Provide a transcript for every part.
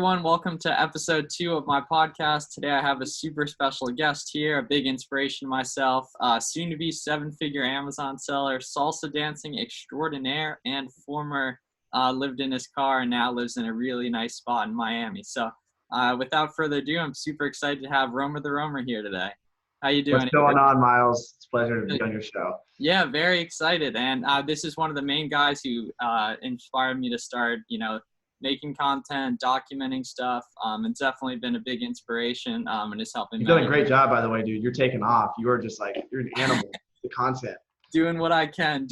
Everyone, welcome to episode 2 of my podcast. Today I have a super special guest here, a big inspiration to myself, soon to be 7-figure Amazon seller, salsa dancing extraordinaire, and former lived in his car and now lives in a really nice spot in Miami. So without further ado, I'm super excited to have Romer the Romer here today. How you doing? What's going on, Miles? It's a pleasure to be on your show. Yeah, very excited. And this is one of the main guys who inspired me to start, making content, documenting stuff. It's definitely been a big inspiration and is helping. You've done a great job, by the way, dude. You're taking off. You are just like, you're an animal, the content. Doing what I can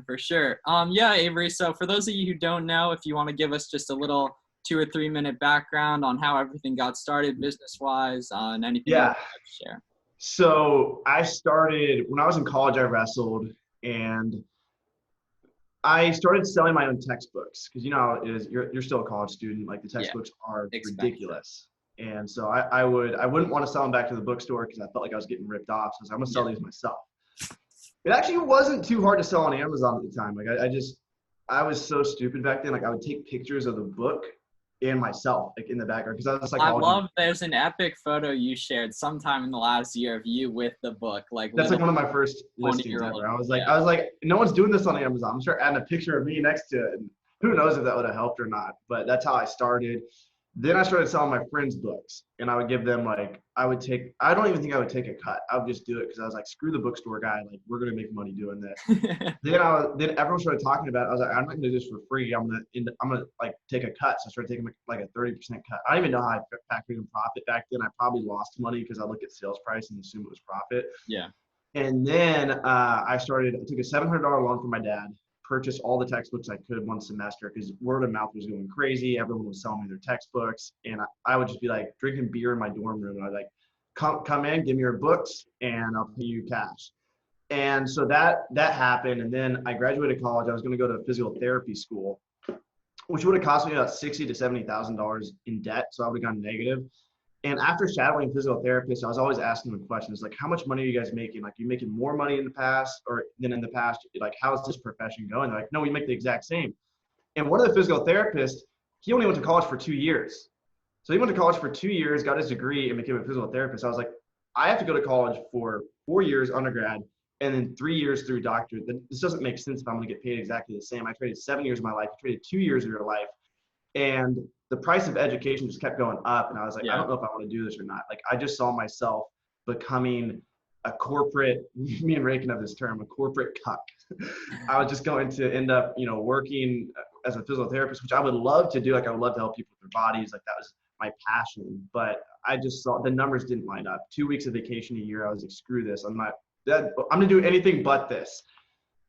for sure. Yeah, Avery. So for those of you who don't know, if you want to give us just a little 2 or 3 minute background on how everything got started business-wise and anything you'd like to share. So I started, when I was in college, I wrestled, and I started selling my own textbooks because you know how it is. You're still a college student. Like the textbooks are ridiculous, and so I wouldn't want to sell them back to the bookstore because I felt like I was getting ripped off. So I was like, I'm gonna sell these myself. It actually wasn't too hard to sell on Amazon at the time. Like I was so stupid back then. Like I would take pictures of the book and myself like in the background because I was like, I love there's an epic photo you shared sometime in the last year of you with the book. Like that's like one of my first listings ever. I was like, no one's doing this on Amazon. I'm sure adding a picture of me next to it, and who knows if that would have helped or not. But that's how I started. Then I started selling my friends' books, and I would give them like I don't even think I would take a cut. I would just do it because I was like, screw the bookstore guy. Like we're gonna make money doing this. Then everyone started talking about it. I was like, I'm not gonna do this for free. I'm gonna like take a cut. So I started taking like a 30% cut. I don't even know how I factored in profit back then. I probably lost money because I look at sales price and assume it was profit. Yeah. And then I took a $700 loan from my dad, purchased all the textbooks I could one semester because word of mouth was going crazy. Everyone was selling me their textbooks, and I would just be like drinking beer in my dorm room. And I was like, come in, give me your books, and I'll pay you cash. And so that happened. And then I graduated college. I was going to go to physical therapy school, which would have cost me about $60,000 to $70,000 in debt. So I would have gone negative. And after shadowing physical therapists, I was always asking them questions like, how much money are you guys making? Like, are you making more money in the past than in the past? Like, how is this profession going? They're like, no, we make the exact same. And one of the physical therapists, he only went to college for 2 years. So he went to college for 2 years, got his degree, and became a physical therapist. I was like, I have to go to college for 4 years undergrad and then 3 years through doctorate. This doesn't make sense if I'm going to get paid exactly the same. I traded 7 years of my life. I traded 2 years of your life. And the price of education just kept going up. And I was like, I don't know if I want to do this or not. Like, I just saw myself becoming a corporate, me and Ray can have this term, a corporate cuck. I was just going to end up, working as a physical therapist, which I would love to do. Like, I would love to help people with their bodies. Like, that was my passion. But I just saw the numbers didn't line up. 2 weeks of vacation a year, I was like, screw this. I'm going to do anything but this.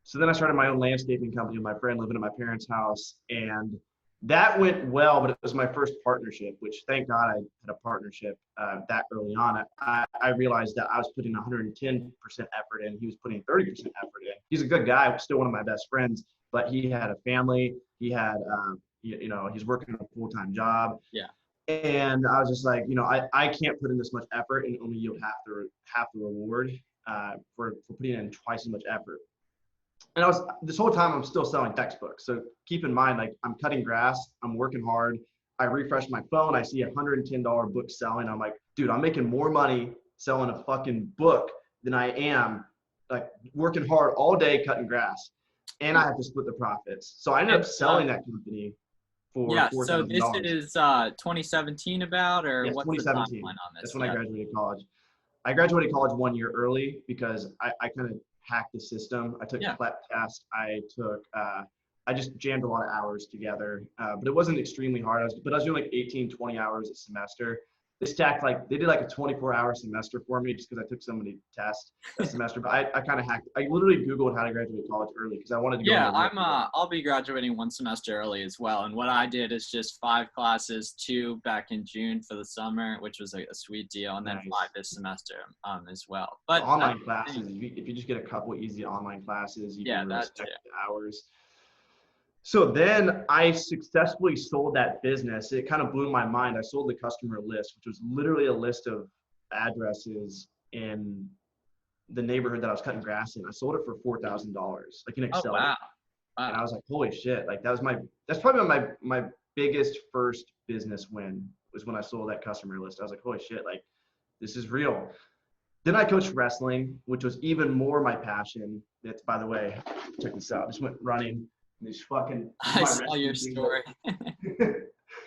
So then I started my own landscaping company with my friend living at my parents' house. And that went well, but it was my first partnership, which thank God I had a partnership that early on. I realized that I was putting 110% effort in. He was putting 30% effort in. He's a good guy, still one of my best friends, but he had a family. He had, he's working a full-time job. Yeah. And I was just like, I can't put in this much effort and only yield half the reward for putting in twice as much effort. And this whole time I'm still selling textbooks. So keep in mind, like I'm cutting grass, I'm working hard. I refresh my phone, I see $110 book selling. I'm like, dude, I'm making more money selling a fucking book than I am like working hard all day cutting grass. And I have to split the profits. So I ended up selling that company for $4,000. So this is 2017 about, or what's 2017. The timeline on this? That's when I graduated college. I graduated college 1 year early because I kind of hacked the system. I took a PLEP test. I just jammed a lot of hours together, but it wasn't extremely hard. I was doing like 18, 20 hours a semester. They did like a 24-hour semester for me just because I took so many tests that semester. But I kind of hacked. I literally Googled how to graduate college early because I wanted to go. Yeah, I'll be graduating 1 semester early as well. And what I did is just 5 classes, 2 back in June for the summer, which was a sweet deal, and then 5 this semester as well. But online classes, if you just get a couple easy online classes, you can respect the hours. So then I successfully sold that business. It kind of blew my mind. I sold the customer list, which was literally a list of addresses in the neighborhood that I was cutting grass in. I sold it for $4,000, like in Excel. Oh, wow. And I was like, holy shit. Like that's probably my biggest first business win was when I sold that customer list. I was like, holy shit, like this is real. Then I coached wrestling, which was even more my passion. It's, by the way, check this out. I just went running. These fucking. I saw your story.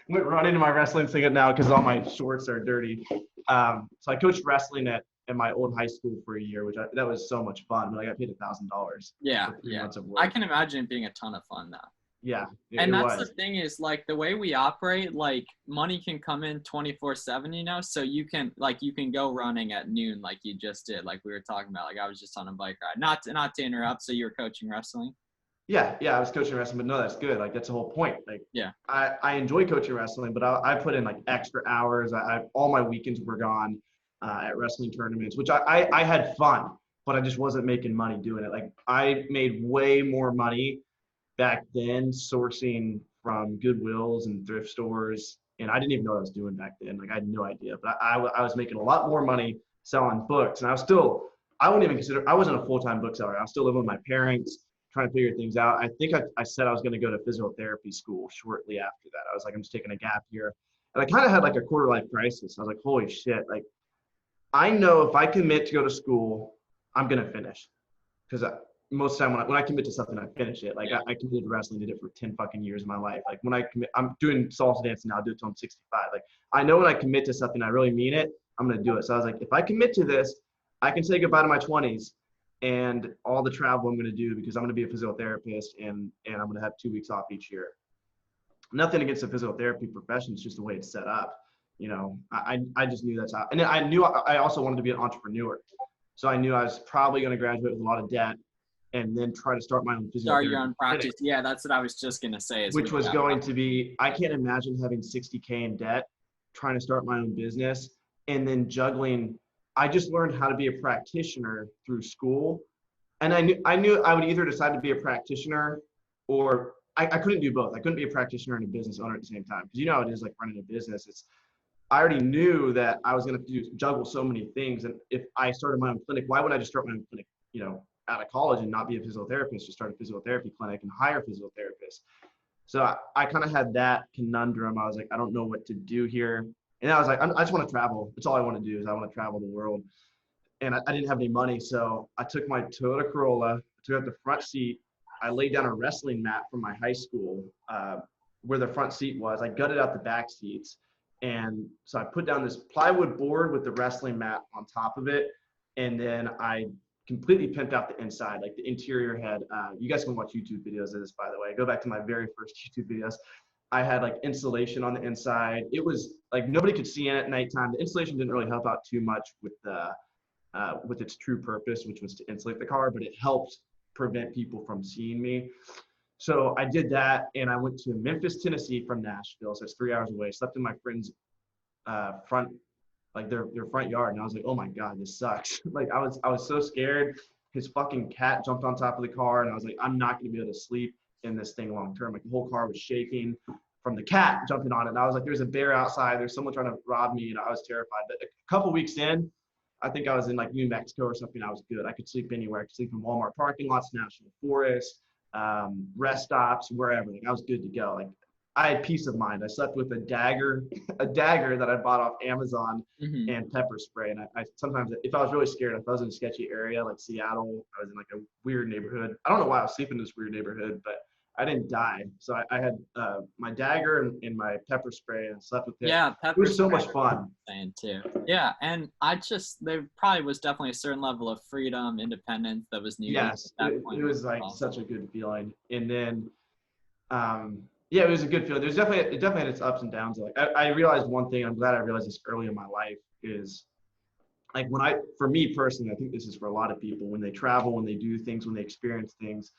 Went running to my wrestling thing now because all my shorts are dirty. So I coached wrestling at my old high school for a year, that was so much fun. I got paid $1,000. Yeah, for 3 yeah. months of work. I can imagine it being a ton of fun though. Yeah, and that's the thing is like the way we operate, like money can come in 24/7, you know, so you can go running at noon like you just did, like we were talking about. Like I was just on a bike ride. Not to interrupt. So you were coaching wrestling? Yeah, I was coaching wrestling, but no, that's good. Like that's the whole point. Like yeah, I enjoy coaching wrestling, but I put in like extra hours. All my weekends were gone at wrestling tournaments, which I had fun, but I just wasn't making money doing it. Like I made way more money back then sourcing from Goodwills and thrift stores, and I didn't even know what I was doing back then. Like I had no idea, but I was making a lot more money selling books, and I wouldn't even consider, I wasn't a full-time bookseller. I was still living with my parents, trying to figure things out. I think I said I was going to go to physiotherapy school shortly after that. I was like, I'm just taking a gap year, and I kind of had like a quarter life crisis. I was like, holy shit, like I know if I commit to go to school, I'm going to finish, because most of the time when I commit to something, I finish it. Like I committed to wrestling, did it for 10 fucking years of my life. Like when I commit, I'm doing salsa dancing now, I'll do it till I'm 65. Like I know when I commit to something, I really mean it, I'm going to do it. So I was like, if I commit to this, I can say goodbye to my 20s and all the travel I'm going to do, because I'm going to be a physiotherapist and I'm going to have 2 weeks off each year. Nothing against the physiotherapy profession. It's just the way it's set up. You know, I just knew that's how, and I knew I also wanted to be an entrepreneur. So I knew I was probably going to graduate with a lot of debt and then try to start my own physiotherapy. Start your own practice. Yeah, that's what I was just going to say. Which was going to be, I can't imagine having $60K in debt, trying to start my own business, and then juggling. I just learned how to be a practitioner through school. And I knew I would either decide to be a practitioner or I couldn't do both. I couldn't be a practitioner and a business owner at the same time. Because you know how it is, like running a business. I already knew that I was going to juggle so many things. And if I started my own clinic, why would I just start my own clinic, you know, out of college and not be a physiotherapist, just start a physiotherapy clinic and hire physiotherapists? So I kind of had that conundrum. I was like, I don't know what to do here. And I was like, I just want to travel. That's all I want to do, is I want to travel the world. And I didn't have any money. So I took my Toyota Corolla, took out the front seat. I laid down a wrestling mat from my high school where the front seat was. I gutted out the back seats. And so I put down this plywood board with the wrestling mat on top of it. And then I completely pimped out the inside, like the interior had, you guys can watch YouTube videos of this, by the way. Go back to my very first YouTube videos. I had like insulation on the inside. It was like nobody could see in it at nighttime. The insulation didn't really help out too much with its true purpose, which was to insulate the car, but it helped prevent people from seeing me. So I did that, and I went to Memphis, Tennessee from Nashville. So it's 3 hours away. Slept in my friend's front, like their front yard, and I was like, oh my God, this sucks. Like I was so scared. His fucking cat jumped on top of the car, and I was like, I'm not gonna be able to sleep in this thing long term. Like the whole car was shaking from the cat jumping on it. And I was like, there's a bear outside. There's someone trying to rob me, and I was terrified. But a couple weeks in, I think I was in like New Mexico or something. I was good. I could sleep anywhere. I could sleep in Walmart parking lots, national forest, rest stops, wherever. Like I was good to go. Like I had peace of mind. I slept with a dagger that I bought off Amazon and pepper spray. And I sometimes, if I was really scared, if I was in a sketchy area like Seattle, I was in like a weird neighborhood. I don't know why I was sleeping in this weird neighborhood, but I didn't die. So I had my dagger and my pepper spray, and slept with it. Yeah, pepper it was so spray much fun. Too. Yeah, and there probably was definitely a certain level of freedom, independence that was needed. Yes, it was like such a good feeling. And then, yeah, it was a good feeling. It definitely had its ups and downs. Like I realized one thing. I'm glad I realized this early in my life is, like for me personally, I think this is for a lot of people, when they travel, when they do things, when they experience things,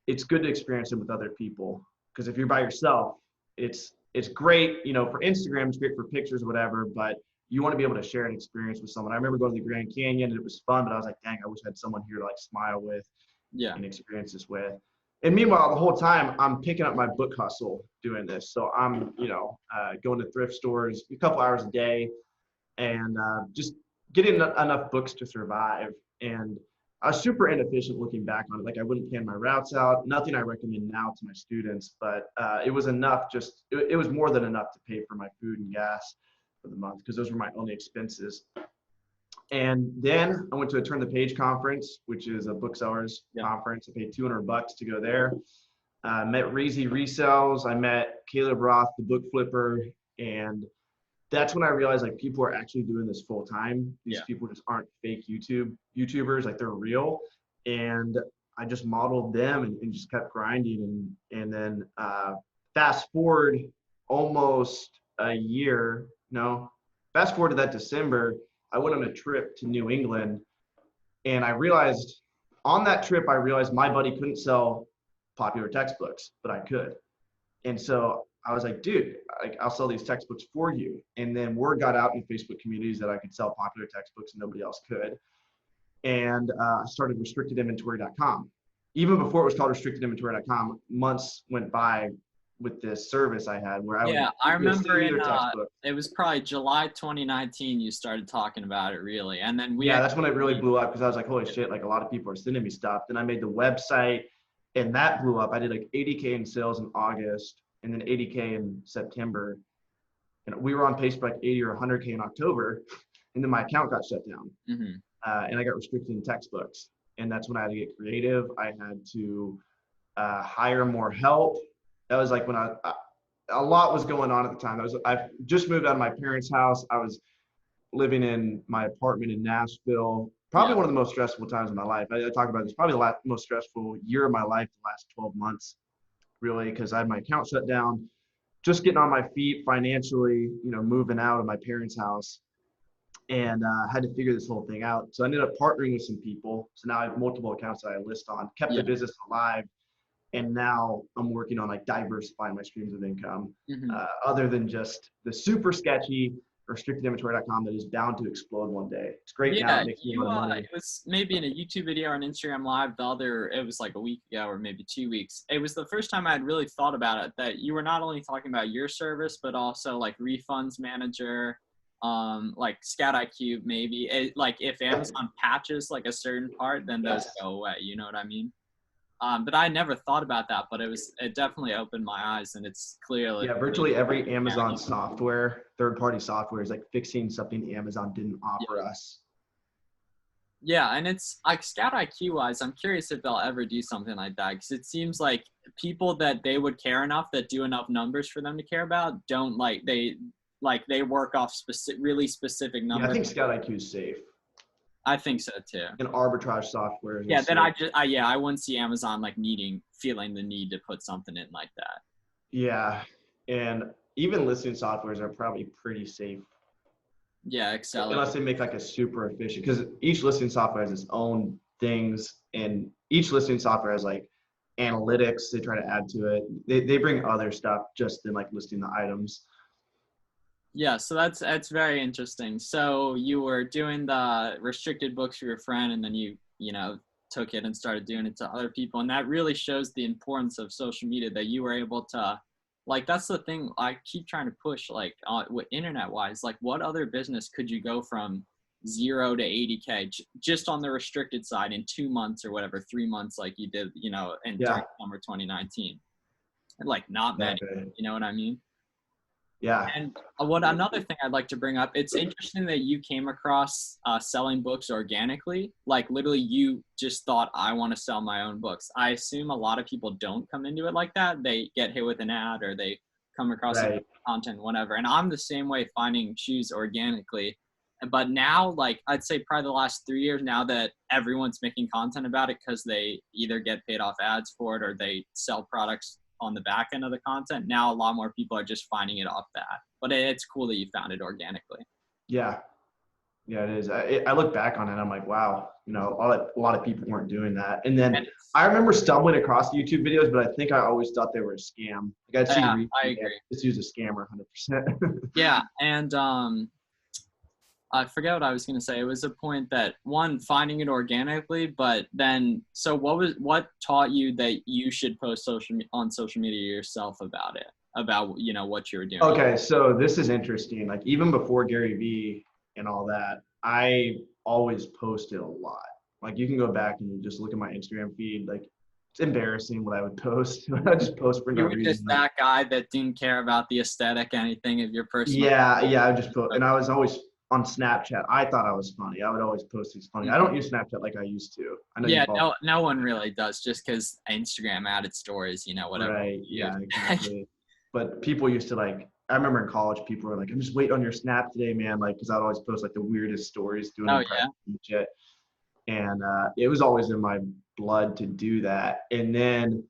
it's good to experience them with other people. Because if you're by yourself, it's great, you know, for Instagram, it's great for pictures or whatever, but you want to be able to share an experience with someone. I remember going to the Grand Canyon, and it was fun, but I was like, dang, I wish I had someone here to like smile with and experience this with. And meanwhile, the whole time I'm picking up my book hustle doing this. So I'm, you know, going to thrift stores a couple hours a day, and just getting enough books to survive. And, I was super inefficient looking back on it. Like I wouldn't plan my routes out. Nothing I recommend now to my students, but it was enough. It was more than enough to pay for my food and gas for the month because those were my only expenses. And then I went to a Turn the Page conference, which is a booksellers conference. I paid $200 to go there. Met Reezy Resells. I met Caleb Roth, the book flipper, and that's when I realized like people are actually doing this full time. These people just aren't fake YouTubers, like they're real. And I just modeled them and just kept grinding. And then fast forward almost a year, fast forward to that December, I went on a trip to New England, and I realized on that trip, I realized my buddy couldn't sell popular textbooks, but I could. And so I was like, dude, I'll sell these textbooks for you. And then word got out in Facebook communities that I could sell popular textbooks and nobody else could. And I started restrictedinventory.com. Even before it was called restrictedinventory.com, months went by with this service I had where I remember it was probably July 2019 you started talking about it really. And then that's when it really blew up because I was like, holy shit, like a lot of people are sending me stuff. Then I made the website and that blew up. I did like 80K in sales in August and then 80K in September. And we were on pace for like 80 or 100K in October. And then my account got shut down. And I got restricted in textbooks. And that's when I had to get creative. I had to hire more help. That was like when a lot was going on at the time. I just moved out of my parents' house. I was living in my apartment in Nashville. Probably one of the most stressful times of my life. I talk about this. Probably the most stressful year of my life, the last 12 months, really, because I had my account shut down, just getting on my feet financially, moving out of my parents' house, and had to figure this whole thing out. So I ended up partnering with some people. So now I have multiple accounts that I list on, kept the business alive. And now I'm working on like diversifying my streams of income, other than just the super sketchy restrictedinventory.com that is bound to explode one day. It's great now. It makes me a lot of money. It was maybe in a YouTube video or an Instagram live. It was like a week ago or maybe 2 weeks. It was the first time I had really thought about it, that you were not only talking about your service, but also like refunds manager, like Scout IQ, maybe like if Amazon patches like a certain part, then those go away. You know what I mean? But I never thought about that, but it definitely opened my eyes, and it's clearly. Yeah, virtually every Amazon software, third-party software is like fixing something Amazon didn't offer us. Yeah, and it's like Scout IQ wise, I'm curious if they'll ever do something like that, because it seems like people that they would care enough, that do enough numbers for them to care about, don't they work off really specific numbers. Yeah, I think Scout IQ is safe. I think so too. And arbitrage software. Yeah, then I wouldn't see Amazon like feeling the need to put something in like that. Yeah, and even listing softwares are probably pretty safe. Yeah, Excel. Unless they make like a super efficient, because each listing software has its own things, and each listing software has like analytics they try to add to it. They bring other stuff just than like listing the items. Yeah, so that's very interesting. So you were doing the restricted books for your friend, and then you took it and started doing it to other people, and that really shows the importance of social media, that you were able to, like, that's the thing I keep trying to push, like, internet wise, like, what other business could you go from 0 to 80K just on the restricted side in 2 months or whatever, 3 months, like you did, in during summer 2019, and like not many, you know what I mean? Yeah. And another thing I'd like to bring up, it's interesting that you came across selling books organically. Like literally you just thought, I want to sell my own books. I assume a lot of people don't come into it like that. They get hit with an ad, or they come across content, whatever. And I'm the same way, finding shoes organically. But now, like I'd say probably the last 3 years now, that everyone's making content about it because they either get paid off ads for it or they sell products on the back end of the content. Now a lot more people are just finding it off that, but it's cool that you found it organically. Yeah, it is. I look back on it, I'm like, wow, a lot of people weren't doing that. And then I remember stumbling across YouTube videos, but I think I always thought they were a scam. Like I agree. This was a scammer 100%. Yeah. And I forget what I was going to say. It was a point that, one, finding it organically, but then, so what taught you that you should post on social media yourself about it, about, what you were doing? Okay. So this is interesting. Like even before Gary Vee and all that, I always posted a lot. Like you can go back and just look at my Instagram feed. Like it's embarrassing what I would post. I just post for no You were reason. just that guy that didn't care about the aesthetic, anything of your personal. Yeah, I would just post, and I was always on Snapchat. I thought I was funny. I would always post these funny. I don't use Snapchat like I used to. I know you Yeah, follow. no one really does, just because Instagram added stories, whatever. Right. Yeah, exactly. But people used to like. I remember in college, people were like, "I'm just waiting on your snap today, man." Like, because I'd always post like the weirdest stories doing Oh impressions yeah. and shit. And it was always in my blood to do that. And then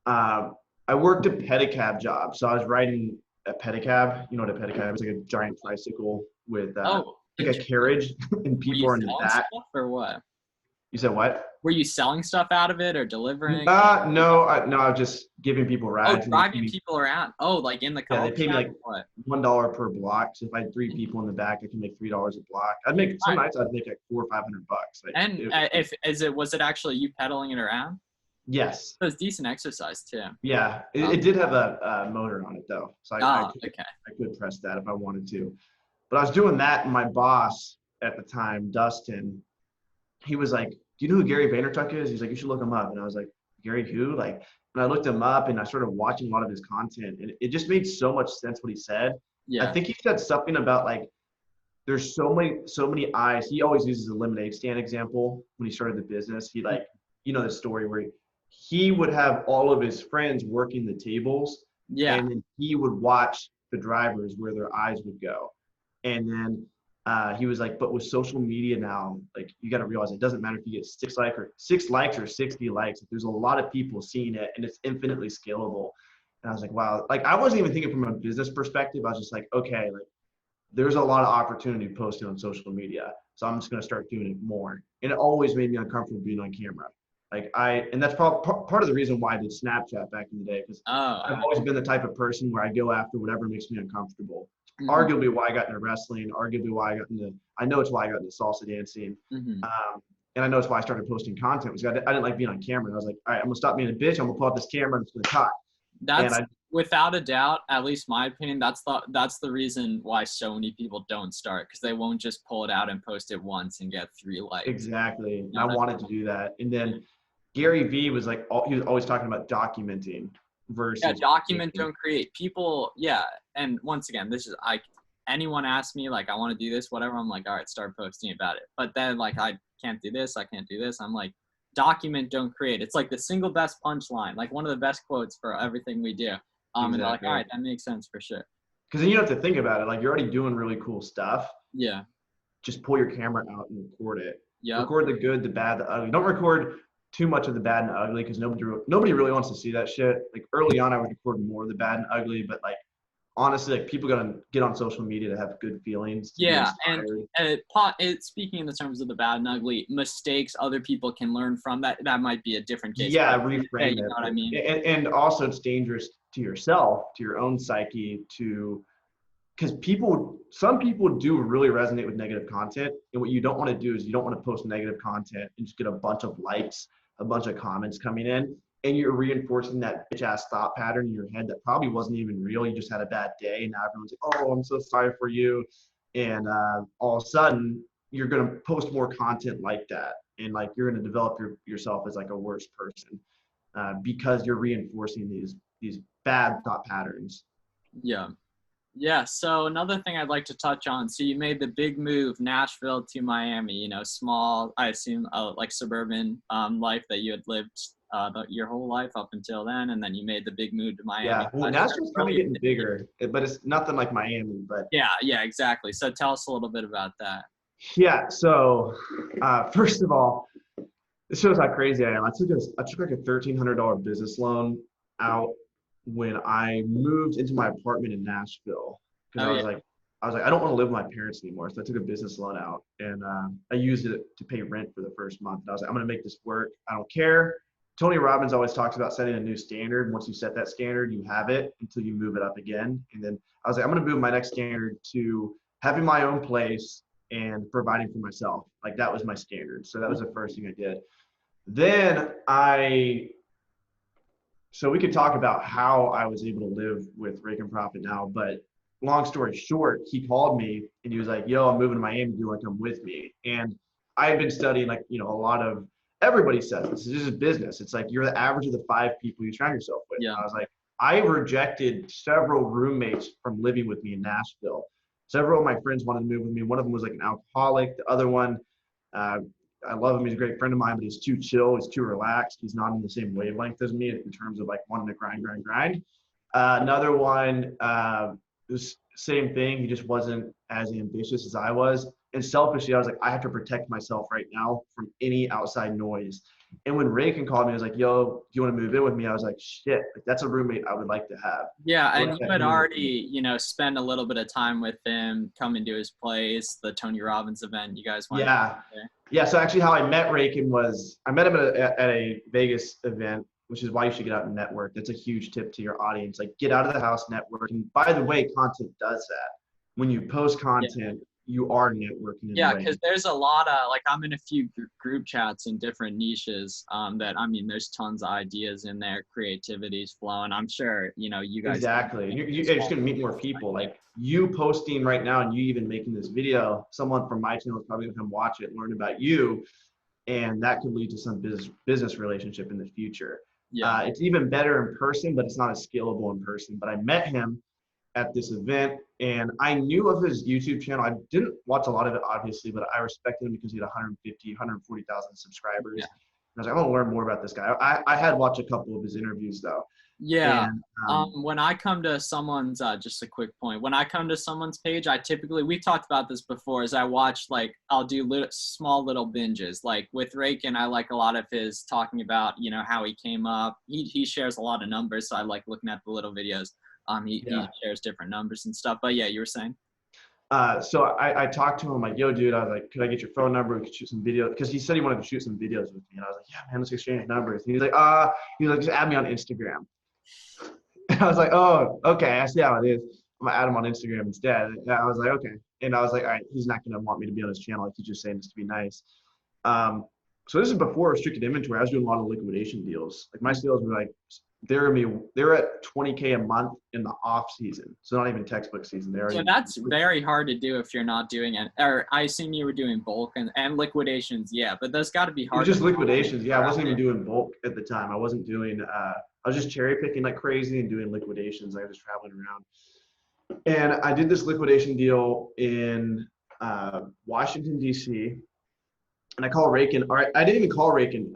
I worked a pedicab job, so I was riding a pedicab. You know what a pedicab is? Like a giant tricycle with Oh, like a carriage, and were people you are in the selling back. stuff or what? You said what? Were you selling stuff out of it or delivering? No, I was just giving people Oh, rides, and they pay driving me. people around. Oh, like in the Yeah, they college pay me town like or what? $1 per block. So if I had 3 people in the back, I can make $3 a block. I'd make some Right. nights I'd make like $400 or $500. Like And was it actually you pedaling it around? yes, It was decent exercise too. yeah, it did have a motor on it though, so Okay. I could press that if I wanted to. But I was doing that, and my boss at the time, Dustin, he was like, "Do you know who Gary Vaynerchuk is?" He's like, "You should look him up." And I was like, "Gary who?" Like, and I looked him up, and I started watching a lot of his content, and it just made so much sense what he said. I Yeah. think he said something about like there's so many eyes. He always uses a lemonade stand example when he started the business. He like, the story where he would have all of his friends working the tables, Yeah. and then he would watch the drivers where their eyes would go. And then he was like, but with social media now, like you got to realize it doesn't matter if you get 6 likes or 60 likes. There's a lot of people seeing it, and it's infinitely scalable. And I was like, wow. Like I wasn't even thinking from a business perspective. I was just like, okay, like there's a lot of opportunity posting on social media. So I'm just going to start doing it more. And it always made me uncomfortable being on camera. And that's probably part of the reason why I did Snapchat back in the day, because I've Oh. always been the type of person where I go after whatever makes me uncomfortable. Mhm. Arguably why I got into wrestling, arguably why I know it's why I got into salsa dancing. Mhm. And I know it's why I started posting content, because I didn't like being on camera. I was like, all right, I'm gonna stop being a bitch. I'm gonna pull out this camera and I'm just gonna talk. That's without a doubt, at least my opinion, that's the reason why so many people don't start, because they won't just pull it out and post it once and get 3 likes. Exactly. You And know I what wanted to do that. And then Gary Vee was like, he was always talking about documenting versus Yeah, document, creating. don't create. People, yeah. And once again, this is anyone asks me like I want to do this, whatever, I'm like, all right, start posting about it. But then like I can't do this, I can't do this. I'm like, document, don't create. It's like the single best punchline, like one of the best quotes for everything we do. And they're like, all right, that makes sense for sure. Because then you don't have to think about it. Like you're already doing really cool stuff. Yeah. Just pull your camera out and record it. Yeah. Record the good, the bad, the ugly. Don't record too much of the bad and ugly, because nobody really wants to see that shit. Like early on, I would record more of the bad and ugly, but like honestly, like people gotta get on social media to have good feelings. Yeah, and speaking in the terms of the bad and ugly, mistakes other people can learn from, that might be a different case. Yeah, reframe it. You know what I mean? And also it's dangerous to yourself, to your own psyche, because some people do really resonate with negative content. And what you don't want to do is you don't want to post negative content and just get a bunch of likes, a bunch of comments coming in, and you're reinforcing that bitch ass thought pattern in your head that probably wasn't even real. You just had a bad day, and now everyone's like, oh, I'm so sorry for you. And all of a sudden you're going to post more content like that. And like, you're going to develop yourself as like a worse person because you're reinforcing these bad thought patterns. Yeah. Yeah, so another thing I'd like to touch on. So you made the big move, Nashville to Miami, small, I assume, like suburban life that you had lived your whole life up until then, and then you made the big move to Miami. Yeah, well, Nashville's kind of getting bigger, but it's nothing like Miami. But yeah, exactly. So tell us a little bit about that. Yeah, so first of all, this shows how crazy I am. I took like a $1,300 business loan out when I moved into my apartment in Nashville, because I was like, I don't want to live with my parents anymore. So I took a business loan out, and I used it to pay rent for the first month. And I was like, I'm going to make this work. I don't care. Tony Robbins always talks about setting a new standard. Once you set that standard, you have it until you move it up again. And then I was like, I'm going to move my next standard to having my own place and providing for myself. Like that was my standard. So that was the first thing I did. Then so we could talk about how I was able to live with Rake and Profit now, but long story short, he called me and he was like, yo, I'm moving to Miami. Do you want to come with me? And I've been studying like, a lot of, everybody says this is just business. It's like, you're the average of the 5 people you surround yourself with. Yeah. And I was like, I rejected several roommates from living with me in Nashville. Several of my friends wanted to move with me. One of them was like an alcoholic. The other one, I love him. He's a great friend of mine, but he's too chill. He's too relaxed. He's not in the same wavelength as me in terms of like wanting to grind. Another one, was same thing. He just wasn't as ambitious as I was. And selfishly, I was like, I have to protect myself right now from any outside noise. And when Raycon called me, I was like, yo, do you want to move in with me? I was like, shit, like, that's a roommate I would like to have. Yeah, and you had already, spent a little bit of time with him, coming to his place, the Tony Robbins event you guys went to. Yeah, so actually how I met Raycon was, I met him at a Vegas event, which is why you should get out and network. That's a huge tip to your audience. Like, get out of the house, network. And by the way, content does that. When you post content, you are networking. Yeah, because there's a lot of, like, I'm in a few group chats in different niches there's tons of ideas in there. Creativity's flowing. I'm sure, you guys. Exactly. You're just going to meet more people. Like, you posting right now and you even making this video, someone from my channel is probably going to come watch it, learn about you, and that could lead to some business relationship in the future. Yeah. It's even better in person, but it's not as scalable in person. But I met him at this event, and I knew of his YouTube channel. I didn't watch a lot of it, obviously, but I respected him because he had 140,000 subscribers. Yeah. And I was like, I want to learn more about this guy. I had watched a couple of his interviews, though. Yeah. And, when I come to someone's, just a quick point, when I come to someone's page, I typically, we talked about this before, is I watch, like, I'll do small little binges. Like with Raycon, I like a lot of his talking about, how he came up. He shares a lot of numbers, so I like looking at the little videos. He shares different numbers and stuff. But yeah, you were saying? So I talked to him, like, yo, dude, I was like, could I get your phone number? We could shoot some videos. Because he said he wanted to shoot some videos with me. And I was like, yeah, man, let's exchange numbers. And he's like, just add me on Instagram. And I was like, oh, okay, I see how it is. I'm gonna add him on Instagram instead. And I was like, okay. And I was like, all right, he's not gonna want me to be on his channel. Like, he's just saying this to be nice. So this is before restricted inventory. I was doing a lot of liquidation deals. Like, my sales were like, they're at $20K a month in the off season. So not even textbook season. So that's very hard to do if you're not doing it. Or I assume you were doing bulk and liquidations. Yeah, but those got to be hard. It was just liquidations. Yeah, I wasn't even doing bulk at the time. I wasn't doing, I was just cherry picking like crazy and doing liquidations. I was traveling around. And I did this liquidation deal in Washington, D.C. And I called Raycon. All right, I didn't even call Raycon.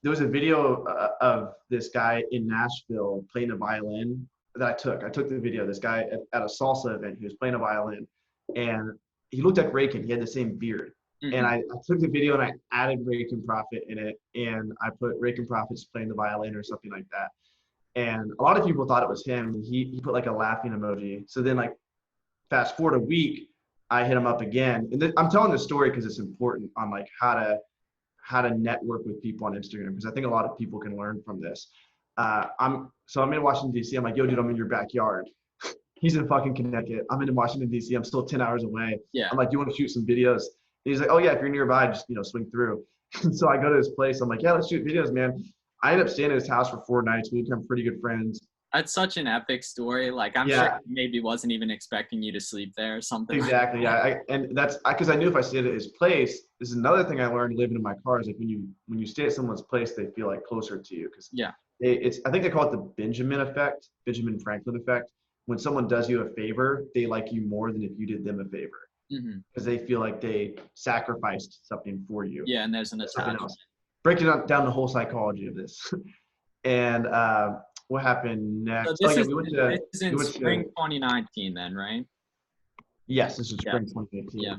There was a video of this guy in Nashville playing a violin that I took. I took the video. This guy at a salsa event, he was playing a violin, and he looked like Raycon. He had the same beard. Mm-hmm. And I took the video and I added Raycon Profit in it, and I put Raycon Profit's playing the violin or something like that. And a lot of people thought it was him. He put like a laughing emoji. So then, like, fast forward a week, I hit him up again. And I'm telling this story because it's important on like how to network with people on Instagram, because I think a lot of people can learn from this. I'm in Washington, D.C. I'm like, yo, dude, I'm in your backyard. He's in fucking Connecticut. I'm in Washington, D.C. I'm still 10 hours away. Yeah. I'm like, you want to shoot some videos? And he's like, oh yeah, if you're nearby, just, swing through. And so I go to his place. I'm like, yeah, let's shoot videos, man. I ended up staying at his house for 4 nights. We become pretty good friends. That's such an epic story. Like, I'm sure he maybe wasn't even expecting you to sleep there or something. Exactly. Yeah. And that's because I knew if I stayed at his place, this is another thing I learned living in my car is like when you stay at someone's place, they feel like closer to you. Because I think they call it the Benjamin Franklin effect. When someone does you a favor, they like you more than if you did them a favor. Because they feel like they sacrificed something for you. Yeah, and there's an attachment. Breaking down the whole psychology of this. And what happened next? So this is in spring 2019 then, right? Yes, this is spring 2018. Yeah.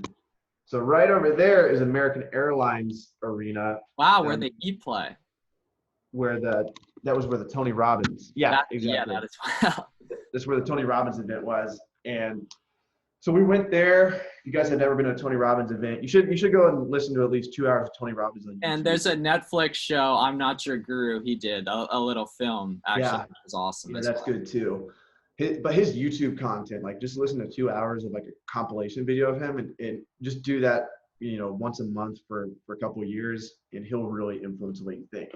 So right over there is American Airlines Arena. Wow, where the Heat play. That was where the Tony Robbins. Yeah, exactly. Yeah, that is wow. That's where the Tony Robbins event was. And so we went there. If you guys have never been to a Tony Robbins event, you should go and listen to at least 2 hours of Tony Robbins on YouTube. And there's a Netflix show, I'm Not Your Guru, he did a little film. Actually, that was awesome. Yeah, that's good too. But his YouTube content, like, just listen to 2 hours of like a compilation video of him and just do that, once a month for a couple of years, and he'll really influence the way you think.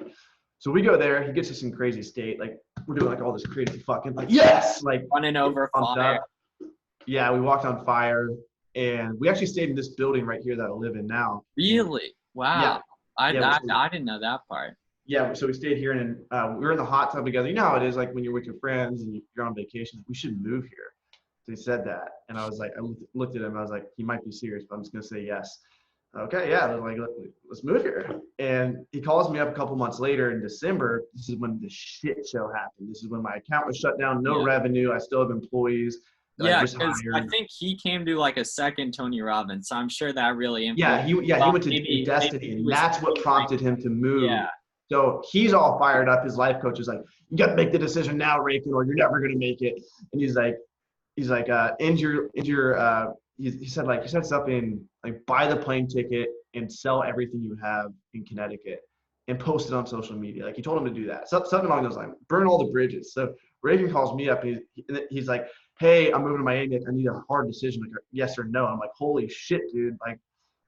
So we go there, he gets us in crazy state. Like, we're doing like all this crazy fucking, like, yes! Like, running over fire. Yeah, we walked on fire, and we actually stayed in this building right here that I live in now. Really? Wow. Yeah. Yeah, I didn't know that part. yeah, so we stayed here, and we were in the hot tub together. You know how it is, like when you're with your friends and you're on vacation, like, we should move here. So he said that, and I was like, I looked at him, I was like, he might be serious, but I'm just gonna say yes. Okay, yeah, like let's move here. And he calls me up a couple months later in December. This is when the shit show happened. This is when my account was shut down, no revenue. I still have employees that I Yeah, just because I hired. think he came to like a second Tony Robbins, so I'm sure that really Yeah, influenced. he went to Destiny, he and was that's what prompted him to move. yeah. So he's all fired up. His life coach is like, "You got to make the decision now, Rakin, or you're never gonna make it." And he's like, he said something like, buy the plane ticket and sell everything you have in Connecticut and post it on social media. Like he told him to do that. Something along those lines. Burn all the bridges. So Rakin calls me up. He's like, "Hey, I'm moving to Miami. I need a hard decision, like yes or no." I'm like, "Holy shit, dude! Like,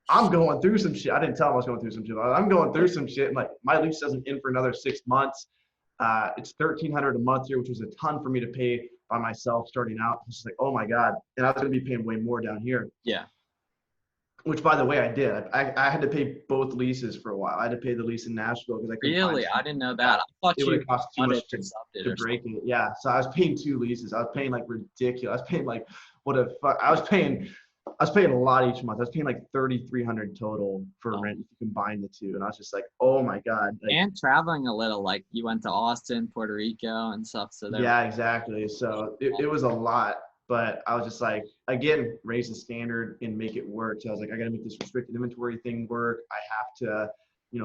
I'm going through some shit." I didn't tell him I was going through some shit. I'm going through some shit. And like, my lease doesn't end for another 6 months. It's $1,300 a month here, which was a ton for me to pay by myself starting out. It's just like, oh my God. And I was going to be paying way more down here. Yeah. Which, by the way, I did. I had to pay both leases for a while. I had to pay the lease in Nashville because I couldn't find Really? I didn't know that. I thought it would you have cost too much to or break it. Yeah. So I was paying 2 leases. I was paying like ridiculous. I was paying like I was paying a lot each month. I was paying like $3,300 total for rent if you combine the two. And I was just like, oh my God. Like, and traveling a little, like you went to Austin, Puerto Rico and stuff. So yeah, exactly. So it was a lot, but I was just like, again, raise the standard and make it work. So I was like, I got to make this restricted inventory thing work. I have to,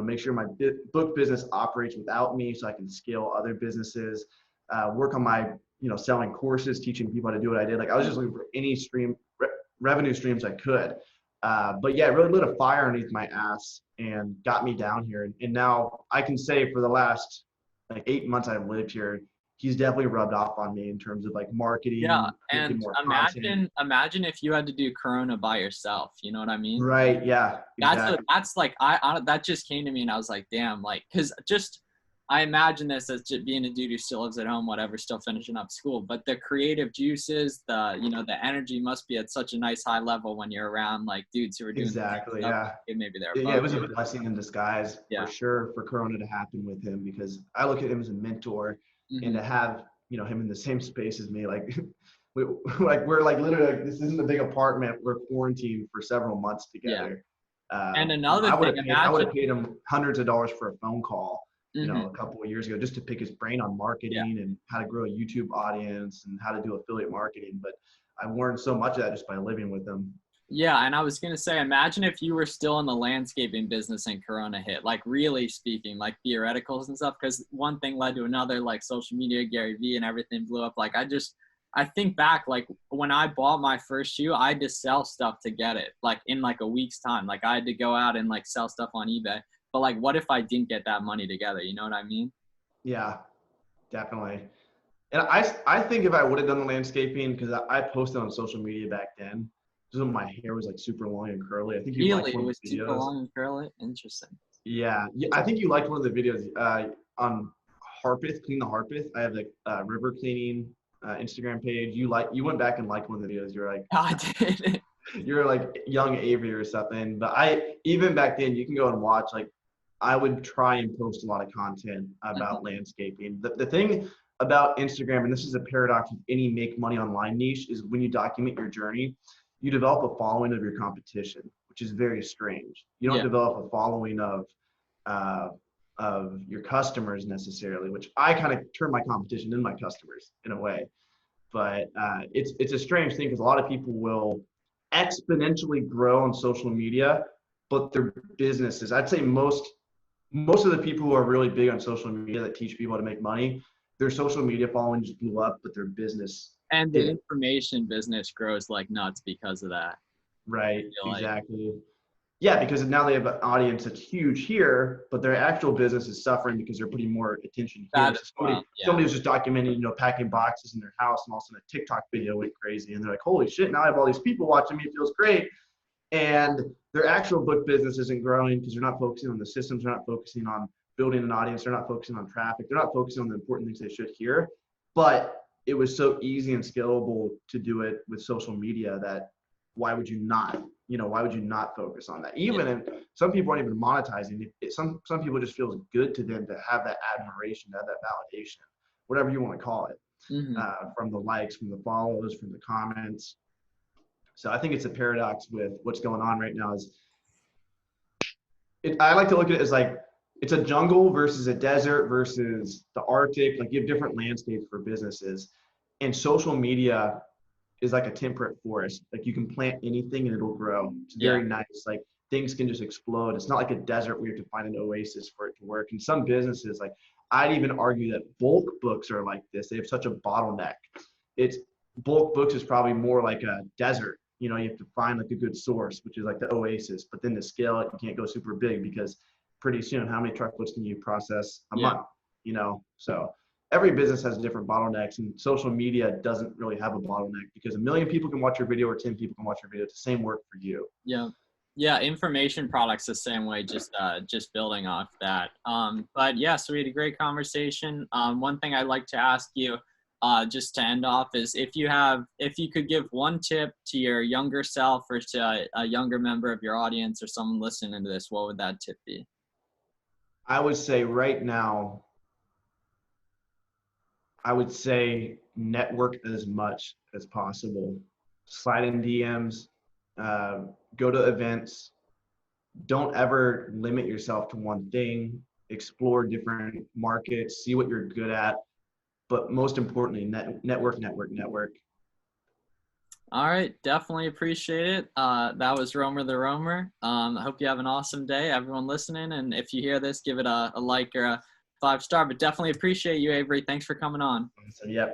make sure my book business operates without me so I can scale other businesses, work on my, selling courses, teaching people how to do what I did. Like I was just looking for any revenue streams I could. But yeah, it really lit a fire underneath my ass and got me down here. And now I can say for the last like 8 months I've lived here, he's definitely rubbed off on me in terms of like marketing. yeah. And more content. imagine if you had to do Corona by yourself. You know what I mean? Right. Yeah. Exactly. That's like, I that just came to me and I was like, damn, like, cause just, I imagine this as just being a dude who still lives at home, whatever, still finishing up school. But the creative juices, the energy must be at such a nice high level when you're around like dudes who are doing exactly. Yeah. Maybe they're it was a blessing in disguise for sure for Corona to happen with him, because I look at him as a mentor, and to have him in the same space as me, like we're like literally like, this isn't a big apartment. We're quarantined for several months together. And another thing, I would have paid him hundreds of dollars for a phone call. A couple of years ago, just to pick his brain on marketing and how to grow a YouTube audience and how to do affiliate marketing. But I learned so much of that just by living with him. Yeah, and I was going to say, imagine if you were still in the landscaping business and Corona hit, like really speaking, like theoreticals and stuff, because one thing led to another, like social media, Gary Vee and everything blew up. Like I think back, like when I bought my first shoe, I had to sell stuff to get it, like in like a week's time. Like I had to go out and like sell stuff on eBay. But like, what if I didn't get that money together? You know what I mean? Yeah, definitely. And I think if I would have done the landscaping, because I posted on social media back then, just when my hair was like super long and curly. I think you liked one of the videos. Super long and curly? Interesting. Yeah, I think you liked one of the videos on Harpeth, Clean the Harpeth. I have like river cleaning Instagram page. You went back and liked one of the videos. You're like, I did. You're like young Avery or something. But even back then, you can go and watch, like, I would try and post a lot of content about landscaping. The thing about Instagram, and this is a paradox with any make money online niche, is when you document your journey, you develop a following of your competition, which is very strange. You don't develop a following of your customers necessarily, which I kind of turn my competition into my customers in a way. But it's a strange thing, because a lot of people will exponentially grow on social media, but their businesses, I'd say most of the people who are really big on social media that teach people how to make money, their social media following just blew up, but their business and the information business grows like nuts because of that. Right. Exactly. Yeah, because now they have an audience that's huge here, but their actual business is suffering because they're putting more attention here. Somebody was just documenting, packing boxes in their house, and all of a sudden a TikTok video went crazy, and they're like, holy shit, now I have all these people watching me, it feels great. And their actual book business isn't growing because they're not focusing on the systems, they're not focusing on building an audience, they're not focusing on traffic, they're not focusing on the important things they should hear. But it was so easy and scalable to do it with social media that why would you not? Why would you not focus on that? Even if some people aren't even monetizing, some people just feels good to them to have that admiration, to have that validation, whatever you want to call it, from the likes, from the follows, from the comments. So I think it's a paradox with what's going on right now. I like to look at it as like it's a jungle versus a desert versus the Arctic. Like you have different landscapes for businesses, and social media is like a temperate forest. Like you can plant anything and it'll grow. It's very nice. Like things can just explode. It's not like a desert where you have to find an oasis for it to work. And some businesses, like I'd even argue that bulk books are like this. They have such a bottleneck. It's bulk books is probably more like a desert. You have to find like a good source, which is like the oasis. But then to scale it, you can't go super big because pretty soon, how many truckloads can you process a month? So every business has different bottlenecks, and social media doesn't really have a bottleneck because 1 million people can watch your video or 10 people can watch your video. It's the same work for you. Yeah, information products the same way, just building off that. But yeah, so we had a great conversation. One thing I'd like to ask you, just to end off, is if you could give one tip to your younger self or to a younger member of your audience or someone listening to this, what would that tip be? I would say right now, network as much as possible. Slide in DMs, go to events. Don't ever limit yourself to one thing. Explore different markets, see what you're good at. But most importantly, network. All right, definitely appreciate it. That was Romer the Romer. I hope you have an awesome day, everyone listening. And if you hear this, give it a like or a 5-star. But definitely appreciate you, Avery. Thanks for coming on. So, yeah.